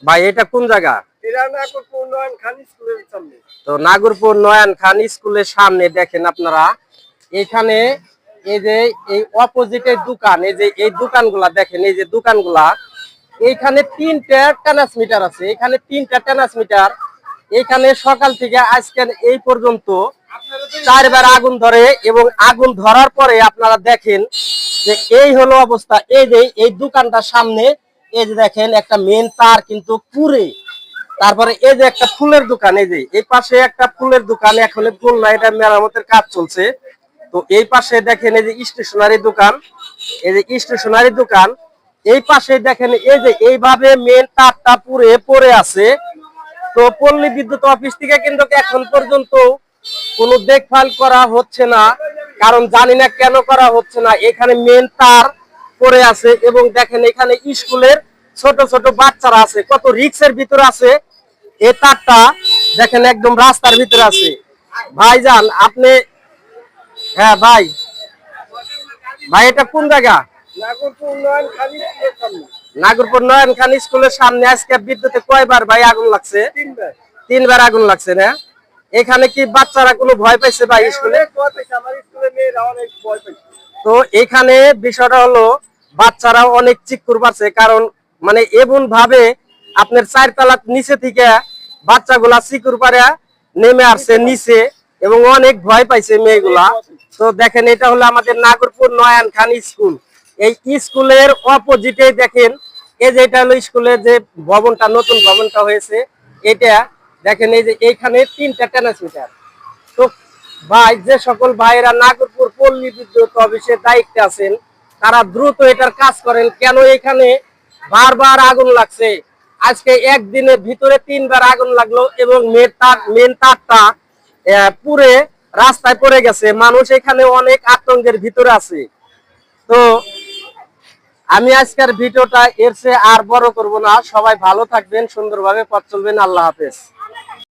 ভাই এটা কোন জায়গা? এটা নাগরপুর নয়ন খান স্কুলের সামনে। তো নাগরপুর নয়ন খান স্কুলের সামনে দেখেন আপনারা, এখানে এই যে এই অপোজিটের দোকান, এই যে এই দোকানগুলা দেখেন, এই যে দোকানগুলা, এইখানে 3টা ট্রান্সমিটার আছে, এখানে 3টা ট্রান্সমিটার। এখানে সকাল থেকে আজকে এই পর্যন্ত 4বার আগুন ধরে, এবং আগুন ধরার পরে আপনারা দেখেন যে এই হলো অবস্থা। এই যে এই দোকানটার সামনে এই যে দেখেন একটা মেন তার কিন্তু পুরে, তারপরে এই যে একটা ফুলের দোকান, এই যে এই পাশে একটা ফুলের দোকান, এখন ফুল না, এটা মেরামতের কাজ চলছে। তো এই পাশে দেখেন এই যে স্টেশনারি দোকান, এই যে স্টেশনারি দোকান, এই পাশে দেখেন এই যে এইভাবে মেন তারটা পুরে পড়ে আছে। তো পল্লী বিদ্যুৎ অফিস থেকে কিন্তু এখন পর্যন্ত কোনো দেখভাল করা হচ্ছে না, কারণ জানি না কেন করা হচ্ছে না। এখানে মেন তার পড়ে আছে, এবং দেখেন এখানে স্কুলের ছোট ছোট বাচ্চারা আছে, কত রিক্সের ভিতরে আছে। এই তারটা দেখেন একদম রাস্তার ভিতরে আছে। ভাইজান আপনি, হ্যাঁ ভাই, ভাই এটা কোন জায়গা? নাগরপুর নয়ন খান স্কুলের সামনে। নাগরপুর নয়ন খান স্কুলের সামনে আজকে বিদ্যুতে কয়বার ভাই আগুন লাগছে? 3বার। 3বার আগুন লাগছে না? এখানে কি বাচ্চারা কোনো ভয় পাইছে ভাই স্কুলে? ভয় পাইছে, আমার স্কুলের মেয়েরা অনেক ভয় পাইছে। তো এখানে বিষয়টা হলো বাচ্চারাও অনেক চিৎকার পাচ্ছে, কারণ মানে এমন ভাবে আপনার 4 তলার নিচে থেকে বাচ্চাগুলা চিৎকার পারে নেমে আসছে নিচে, এবং অনেক ভয় পাইছে মেয়েগুলা। তো দেখেন এটা হলো আমাদের নাগরপুর নয়ন খান স্কুল। এই স্কুলের অপোজিটে দেখেন এই যে এটা হলো স্কুলের যে ভবনটা, নতুন ভবনটা হয়েছে, এটা দেখেন এই যে এইখানে 3টা ট্রান্সমিটার। তো ভাই, যে সকল ভাইরা নাগরপুর পল্লী বিদ্যুৎ অফিসের দায়িত্বে আছেন, তারা দ্রুত এটার কাজ করেন। কেন এখানে বারবার আগুন লাগছে? আজকে একদিনের ভিতরে 3বার আগুন লাগলো, এবং মেন তারটা পুরে রাস্তায় পড়ে গেছে। মানুষ এখানে অনেক আতঙ্কের ভিতরে আছে। তো আমি আজকের ভিডিওটা এর চেয়ে আর বড় করব না। সবাই ভালো থাকবেন, সুন্দরভাবে পথ চলবেন। আল্লাহ হাফেজ।